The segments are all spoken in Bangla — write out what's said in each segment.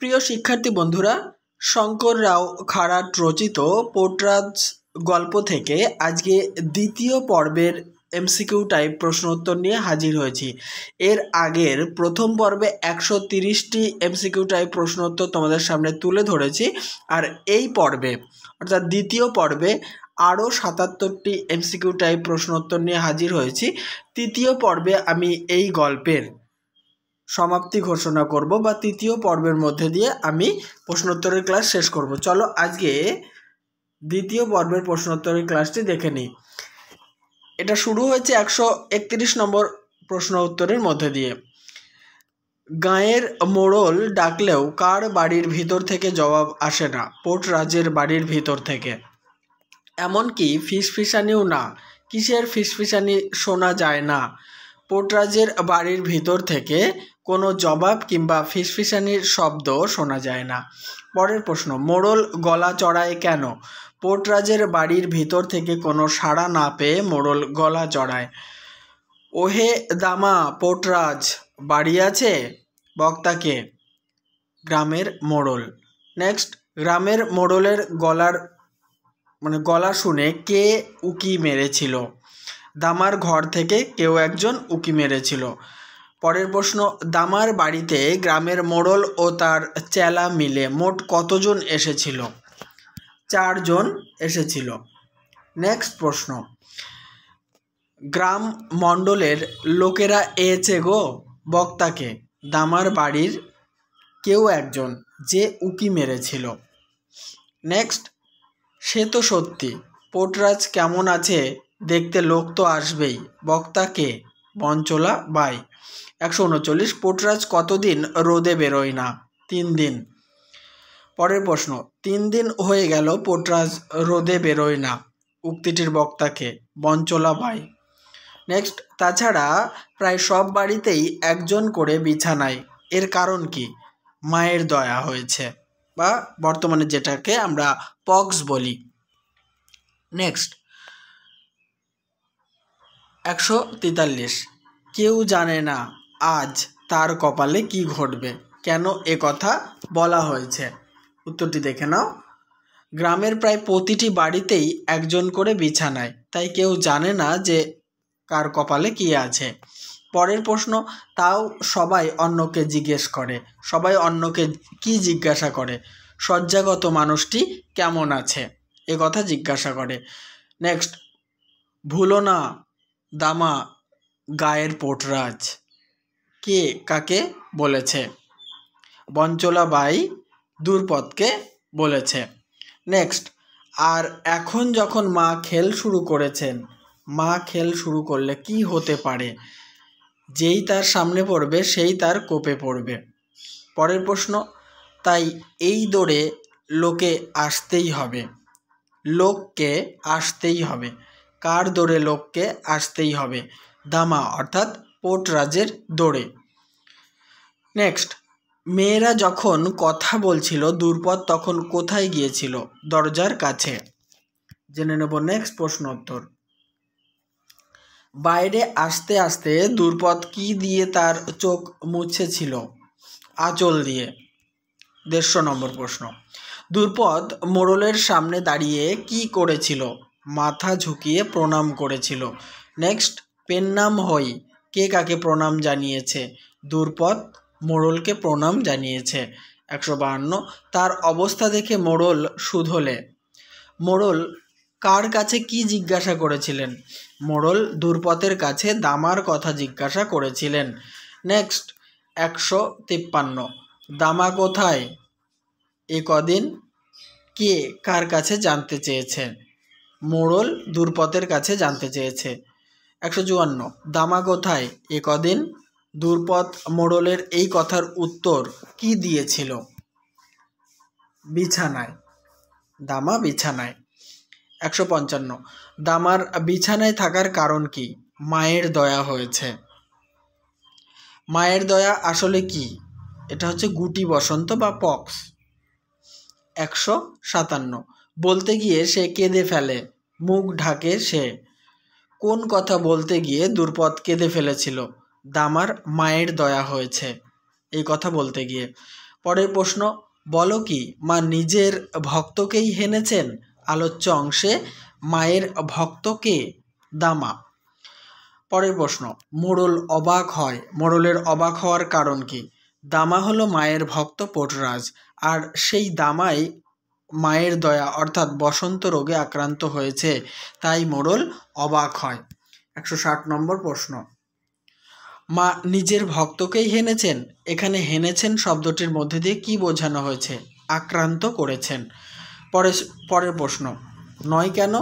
প্রিয় শিক্ষার্থী বন্ধুরা, শঙ্কর রাও খাড়াট রচিত পোর্টরাজ গল্প থেকে আজকে দ্বিতীয় পর্বের এমসিকিউ টাইপ প্রশ্ন উত্তর নিয়ে হাজির হয়েছি। এর আগের প্রথম পর্বে 130টি এমসিকিউ টাইপ প্রশ্ন উত্তর তোমাদের সামনে তুলে ধরেছি, আর এই পর্বে অর্থাৎ দ্বিতীয় পর্বে আরও 77টি এমসিকিউ টাইপ প্রশ্ন উত্তর নিয়ে হাজির হয়েছি। তৃতীয় পর্বে আমি এই গল্পের সমাপ্তি ঘোষণা করব বা তৃতীয় পর্বের মধ্যে দিয়ে আমি প্রশ্নোত্তরের ক্লাস শেষ করব। চলো আজকে দ্বিতীয় পর্বের প্রশ্নোত্তরের ক্লাসটি দেখে নিই। এটা শুরু হয়েছে 131 নম্বর প্রশ্ন উত্তরের মধ্যে দিয়ে। গাঁয়ের মোড়ল ডাকলেও কার বাড়ির ভিতর থেকে জবাব আসে না? পোর্টরাজের বাড়ির ভিতর থেকে। এমনকি ফিসফিসানিও না। কিসের ফিসফিসানি শোনা যায় না? পোর্টরাজের বাড়ির ভিতর থেকে কোনো জবাব কিংবা ফিসফিসানির শব্দ শোনা যায় না। পরের প্রশ্ন, মোড়ল গলা চড়ায় কেন? পোর্টরাজের বাড়ির ভিতর থেকে কোনো সাড়া না পেয়ে মোড়ল গলা চড়ায়। ওহে দামা, পোর্টরাজ বাড়ি আছে? বক্তাকে, গ্রামের মোড়ল। নেক্সট, গ্রামের মোড়লের গলা শুনে কে উকি মেরেছিল? দামার ঘর থেকে কেউ একজন উকি মেরেছিল। পরের প্রশ্ন, দামার বাড়িতে গ্রামের মোড়ল ও তার চেলা মিলে মোট কতজন এসেছিল? 4 জন এসেছিল। নেক্সট প্রশ্ন, গ্রাম মণ্ডলের লোকেরা এসেছে গো? বক্তাকে, দামার বাড়ির কেউ একজন যে উকি মেরেছিল। নেক্সট, সে তো সত্যি, পোর্টরাজ কেমন আছে দেখতে লোক তো আসবেই। বক্তাকে, বঞ্চলা বাই। 139, পোর্টরাজ কতদিন রোদে বেরোয় না? 3 দিন। পরের প্রশ্ন, 3 দিন হয়ে গেল পোর্টরাজ রোদে বেরোয় না। উক্তিটির বক্তাকে, বঞ্চলা বাই। নেক্সট, তাছাড়া প্রায় সব বাড়িতেই একজন করে বিছানায়, এর কারণ কি? মায়ের দয়া হয়েছে, বা বর্তমানে যেটাকে আমরা পক্স বলি। নেক্সট, 143, কেউ জানে না আজ তার কপালে কি ঘটবে। কেন এ কথা বলা হয়েছে? উত্তরটি দেখে নাও। গ্রামের প্রায় প্রতিটি বাড়িতেই একজন করে বিছানায়, তাই কেউ জানে না যে কার কপালে কি আছে। পরের প্রশ্ন, তাও সবাই অন্যকে জিজ্ঞেস করে। সবাই অন্যকে কি জিজ্ঞাসা করে? শয্যাগত মানুষটি কেমন আছে, এ কথা জিজ্ঞাসা করে। নেক্সট, ভুলো না দামা গায়ের পোর্টরাজ, কে কাকে বলেছে? বঞ্চলা বাই দুর্পদকে বলেছে। নেক্সট, আর এখন যখন মা খেল শুরু করেছেন, মা খেল শুরু করলে কি হতে পারে? যেই তার সামনে পড়বে সেই তার কোপে পড়বে। পরের প্রশ্ন, তাই এই দৌড়ে লোকে আসতেই হবে। লোককে আসতেই হবে। কার দৌড়ে লোককে আসতেই হবে? দামা অর্থাৎ পোর্টরাজের দৌড়ে। নেক্সট, মেয়েরা যখন কথা বলছিল দুর্পদ তখন কোথায় গিয়েছিল? দরজার কাছে। জেনে নেব নেক্সট প্রশ্ন উত্তর। বাইরে আসতে আসতে দুর্পদ কি দিয়ে তার চোখ মুছেছিল? আঁচল দিয়ে। 150 নম্বর প্রশ্ন, দুর্পদ মোড়লের সামনে দাঁড়িয়ে কি করেছিল? মাথা ঝুঁকিয়ে প্রণাম করেছিল। নেক্সট, পেন্নাম হই, কে কাকে প্রণাম জানিয়েছে? দুর্পদ মোড়লকে প্রণাম জানিয়েছে। 152, তার অবস্থা দেখে মোড়ল শুধলে। মোড়ল কার কাছে কি জিজ্ঞাসা করেছিলেন? মোড়ল দুর্পদের কাছে দামার কথা জিজ্ঞাসা করেছিলেন। নেক্সট, 153, দামা কোথায় এ কদিন? কে কার কাছে জানতে চেয়েছে? মোড়ল দুর্পদের কাছে জানতে চেয়েছে। 154, দামা কোথায় এ কদিন? দুর্পদ মোড়লের এই কথার উত্তর কি দিয়েছিল? বিছানায়। দামা বিছানায়। 155, দামার বিছানায় থাকার কারণ কি? মায়ের দয়া হয়েছে। মায়ের দয়া আসলে কি? এটা হচ্ছে গুটি বসন্ত বা পক্স। 157, বলতে গিয়ে সে কেঁদে ফেলে, মুখ ঢাকে সে। কোন কথা বলতে গিয়ে দুর্পদ কেঁদে ফেলেছিল? দামার মায়ের দয়া হয়েছে এই কথা বলতে গিয়ে। পরের প্রশ্ন, বলো কি মা নিজের ভক্তকেই হেনেছেন? আলোচ্য অংশে মায়ের ভক্ত কে? দামা। পরের প্রশ্ন, মোড়ল অবাক হয়, মোড়লের অবাক হওয়ার কারণ কি? দামা হলো মায়ের ভক্ত পোর্টরাজ, আর সেই দামাই মায়ের দয়া অর্থাৎ বসন্ত রোগে আক্রান্ত হয়েছে, তাই মোড়ল অবাক হয়। 160 নম্বর প্রশ্ন, মা নিজের ভক্তকেই হেনেছেন। এখানে হেনেছেন শব্দটির মধ্যে দিয়ে কি বোঝানো হয়েছে? আক্রান্ত করেছেন। পরের প্রশ্ন, নয় কেন?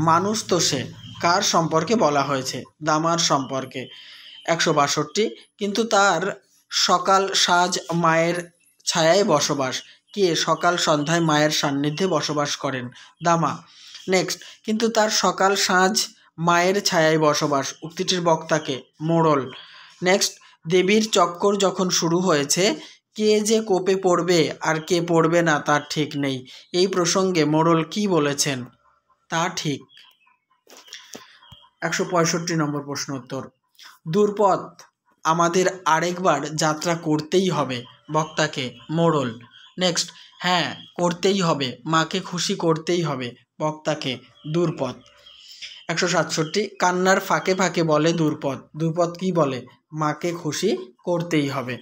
মানুষ তো সে, কার সম্পর্কে বলা হয়েছে? দামার সম্পর্কে। 162, কিন্তু তার সকাল সাজ মায়ের ছায়ায় বসবাস। কে সকাল সন্ধ্যায় মায়ের সান্নিধ্যে বসবাস করেন? দামা। নেক্সট, কিন্তু তার সকাল সাঁঝ মায়ের ছায়ায় বসবাস, উক্তিটির বক্তাকে? মোড়ল। নেক্সট, দেবীর চক্কর যখন শুরু হয়েছে, কে যে কোপে পড়বে আর কে পড়বে না তার ঠিক নেই, এই প্রসঙ্গে মোড়ল কি বলেছেন? তা ঠিক। 165 নম্বর প্রশ্ন উত্তর, দূরপথ আমাদের আরেকবার যাত্রা করতেই হবে, বক্তাকে? মোড়ল। নেক্সট, হ্যাঁ করতেই হবে, মাকে খুশি করতেই হবে, বক্তাকে? দূরপথ। 167, কান্নার ফাঁকে ফাঁকে বলে দূরপথ, দূরপথ কি বলে? মাকে খুশি করতেই হবে।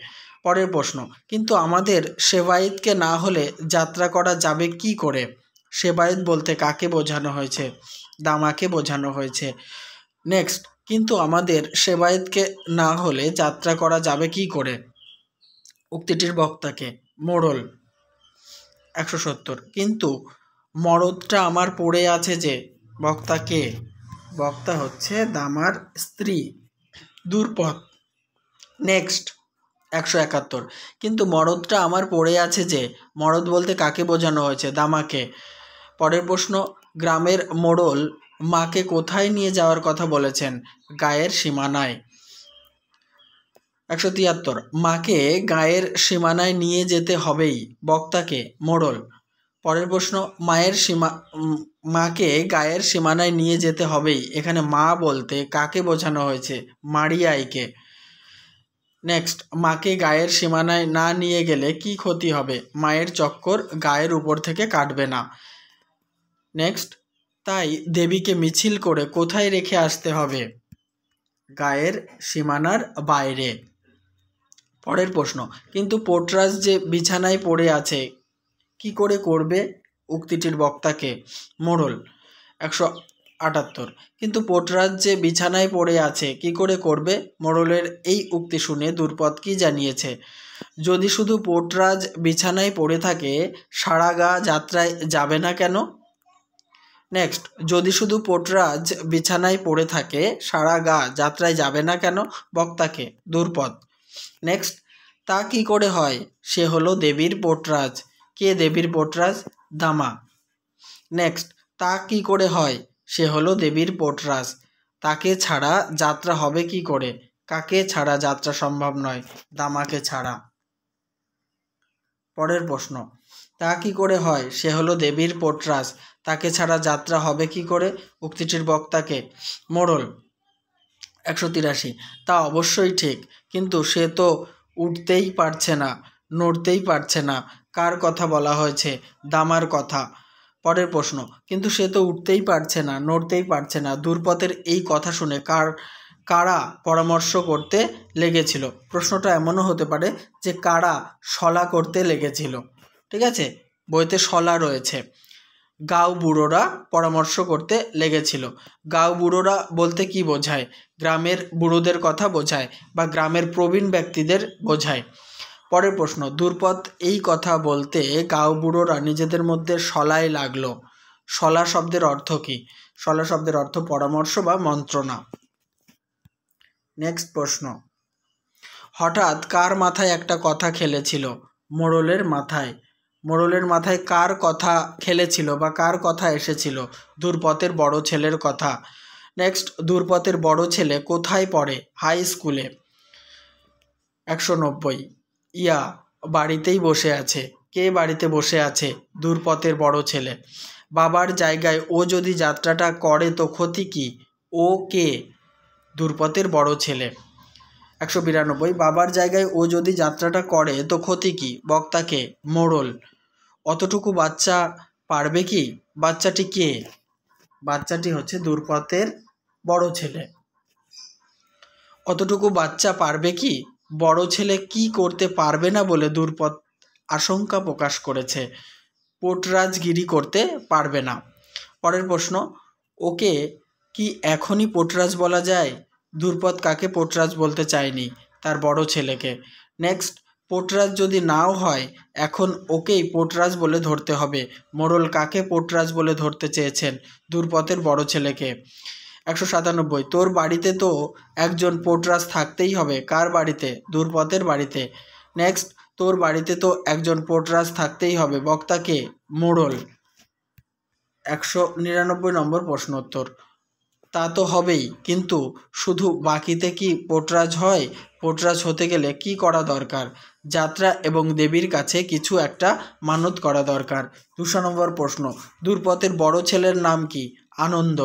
পরের প্রশ্ন, কিন্তু আমাদের সেবায়েতকে না হলে যাত্রা করা যাবে কি করে? সেবায়েত বলতে কাকে বোঝানো হয়েছে? দামাকে বোঝানো হয়েছে। নেক্সট, কিন্তু আমাদের সেবায়েতকে না হলে যাত্রা করা যাবে কি করে, উক্তিটির বক্তাকে? মোড়ল। 170, কিন্তু মরদটা আমার পড়ে আছে যে, বক্তাকে? বক্তা হচ্ছে দামার স্ত্রী, দূরপথ। নেক্সট 171, কিন্তু মরদটা আমার পড়ে আছে যে, মরদ বলতে কাকে বোঝানো হয়েছে? দামাকে। পরের প্রশ্ন, গ্রামের মোড়ল মাকে কোথায় নিয়ে যাওয়ার কথা বলেছেন? গায়ের সীমানায়। 173, মাকে গায়ের সীমানায় নিয়ে যেতে হবেই, বক্তাকে? মোড়ল। পরের প্রশ্ন, মাকে গায়ের সীমানায় নিয়ে যেতে হবেই, এখানে মা বলতে কাকে বোঝানো হয়েছে? মারিয়াইকে। নেক্সট, মাকে গায়ের সীমানায় না নিয়ে গেলে কি ক্ষতি হবে? মায়ের চক্কর গায়ের উপর থেকে কাটবে না। নেক্সট, তাই দেবীকে মিছিল করে কোথায় রেখে আসতে হবে? গায়ের সীমানার বাইরে। পরের প্রশ্ন, কিন্তু পোর্টরাজ যে বিছানায় পড়ে আছে, কি করে করবে, উক্তিটির বক্তাকে? মোড়ল। 178, কিন্তু পোর্টরাজ যে বিছানায় পড়ে আছে কি করে করবে? মোড়লের এই উক্তি শুনে দূরপথ কি জানিয়েছে? যদি শুধু পোর্টরাজ বিছানায় পড়ে থাকে, সারা গা যাত্রায় যাবে না কেন? নেক্সট, যদি শুধু পোর্টরাজ বিছানায় পড়ে থাকে, সারা গা যাত্রায় যাবে না কেন, বক্তাকে? দূরপথ। নেক্সট, তা কি করে হয়? সে হলো দেবীর পোর্টরাজ। কে দেবীর পোর্টরাজ? দামা। নেক্সট, তা কি করে হয়? সে হলো দেবীর পোর্টরাজ, তাকে ছাড়া যাত্রা হবে কি করে? কাকে ছাড়া যাত্রা সম্ভব নয়? দামাকে ছাড়া। পরের প্রশ্ন, তা কি করে হয়? সে হলো দেবীর পোর্টরাজ, তাকে ছাড়া যাত্রা হবে কি করে? উক্তিটির বক্তাকে? মোড়ল। 183, তা অবশ্যই ঠিক, কিন্তু সে তো উঠতেই পারছে না, নড়তেই পারছে না, কার কথা বলা হয়েছে? দামার কথা। পরের প্রশ্ন, কিন্তু সে তো উঠতেই পারছে না, নড়তেই পারছে না, দূরপথের এই কথা শুনে কারা পরামর্শ করতে লেগেছিল? প্রশ্নটা এমনও হতে পারে যে কারা শলা করতে লেগেছিল, ঠিক আছে, বইতে শলা রয়েছে। গাঁও বুড়োরা পরামর্শ করতে লেগেছিল। গাঁও বুড়োরা বলতে কি বোঝায়? গ্রামের বুড়োদের কথা বোঝায় বা গ্রামের প্রবীণ ব্যক্তিদের বোঝায়। পরের প্রশ্ন, দূরপথ এই কথা বলতে গাঁও বুড়োরা নিজেদের মধ্যে শলায় লাগলো। শলা শব্দের অর্থ কি? শলা শব্দের অর্থ পরামর্শ বা মন্ত্রণা। নেক্সট প্রশ্ন, হঠাৎ কার মাথায় একটা কথা খেলেছিল? মোড়লের মাথায়। মোড়লের মাথায় কার কথা খেলেছিল বা কার কথা এসেছিল? দূরপথের বড় ছেলের কথা। নেক্সট, দূরপথের বড় ছেলে কোথায় পড়ে? হাই স্কুলে। 190, ইয়া বাড়িতেই বসে আছে। কে বাড়িতে বসে আছে? দূরপথের বড় ছেলে। বাবার জায়গায় ও যদি যাত্রাটা করে তো ক্ষতি কি? ও কে? দূরপথের বড় ছেলে। 192 বাবার জায়গায় ও যদি যাত্রাটা করে তো ক্ষতি কি? বক্তাকে, মোড়ল। অতটুকু বাচ্চা পারবে কি? বাচ্চাটি কে? বাচ্চাটি হচ্ছে দুর্পতের বড় ছেলে। অতটুকু বাচ্চা পারবে কি? বড় ছেলে কি করতে পারবে না বলে দুর্পত আশঙ্কা প্রকাশ করেছে। পোটরাজগিরি করতে পারবে না। পরের প্রশ্ন, ওকে কি এখনই পোটরাজ বলা যায়? দুর্পত কাকে পোটরাজ বলতে চায়নি? তার বড় ছেলেকে। নেক্সট, পোটরাজ যদি নাও হয় এখন ওকেই পোটরাজ বলে ধরতে হবে। মোড়ল কাকে পোটরাজ বলে ধরতে চেয়েছেন? দুর্পতের বড় ছেলেকে। 197 তোর বাড়িতে তো একজন পোটরাজ থাকতেই হবে। কার বাড়িতে? দুর্পতের বাড়িতে। নেক্সট, তোর বাড়িতে তো একজন পোটরাজ থাকতেই হবে। বক্তাকে, মোড়ল। 199 নম্বর প্রশ্ন উত্তর, তা তো হবেই, কিন্তু শুধু বাকিতে কি পোটরাজ হয়? পোটরাজ হতে গেলে কি করা দরকার? যাত্রা এবং দেবীর কাছে কিছু একটা মানত করা দরকার। 200 নম্বর প্রশ্ন, দুর্পতের বড় ছেলের নাম কি? আনন্দ।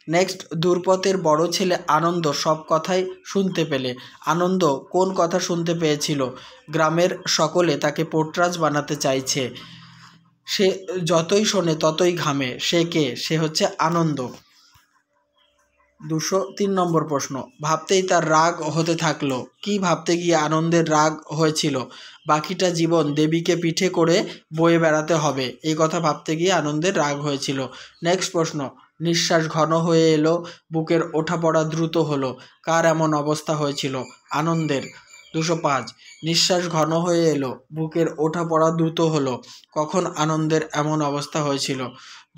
নেক্সট, দুর্পতের বড় ছেলে আনন্দ সব কথাই শুনতে পেলে। আনন্দ কোন কথা শুনতে পেয়েছিল? গ্রামের সকলে তাকে পোটরাজ বানাতে চাইছে। সে যতই শোনে ততই ঘামে। সে কে? সে হচ্ছে আনন্দ। 203 নম্বর প্রশ্ন, ভাবতেই তার রাগ হতে থাকলো। কি ভাবতে গিয়ে আনন্দের রাগ হয়েছিল? বাকিটা জীবন দেবীকে পিঠে করে বয়ে বেড়াতে হবে, এই কথা ভাবতে গিয়ে আনন্দের রাগ হয়েছিল। নেক্সট প্রশ্ন, নিঃশ্বাস ঘন হয়ে এলো, বুকের ওঠা পড়া দ্রুত হলো। কার এমন অবস্থা হয়েছিল? আনন্দের। 205 নিঃশ্বাস ঘন হয়ে এলো, বুকের ওঠা পড়া দ্রুত হলো। কখন আনন্দের এমন অবস্থা হয়েছিল?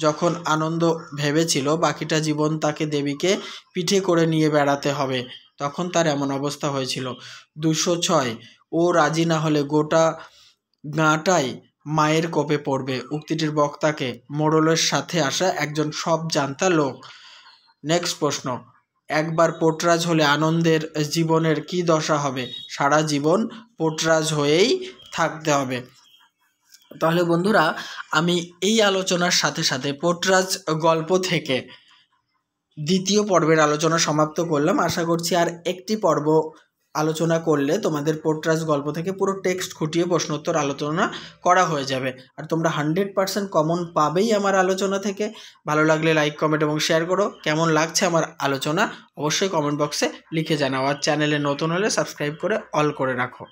যখন আনন্দ ভেবেছিল বাকিটা জীবন তাকে দেবীকে পিঠে করে নিয়ে বেড়াতে হবে, তখন তার এমন অবস্থা হয়েছিল। 206 ও রাজি না হলে গোটা গাঁটাই মায়ের কোপে পড়বে। উক্তিটির বক্তাকে, মোড়লের সাথে আসা একজন সব জানতা লোক। নেক্সট প্রশ্ন, একবার পোটরাজ হলে আনন্দের জীবনের কি দশা হবে? সারা জীবন পোটরাজ হয়েই থাকতে হবে। তাহলে বন্ধুরা, আমি এই আলোচনার সাথে সাথে পোটরাজ গল্প থেকে দ্বিতীয় পর্বের আলোচনা সমাপ্ত করলাম। আশা করছি আর একটি পর্ব আলোচনা করলে তোমাদের পোটরাজ গল্প থেকে পুরো টেক্সট খুঁটিয়ে প্রশ্নোত্তর আলোচনা করা হয়ে যাবে। আর তোমরা 100% কমন পাবেই আমার আলোচনা থেকে। ভালো লাগলে লাইক, কমেন্ট এবং শেয়ার করো। কেমন লাগছে আমার আলোচনা অবশ্যই কমেন্ট বক্সে লিখে জানাও। আর চ্যানেলে নতুন হলে সাবস্ক্রাইব করে অল করে রাখো।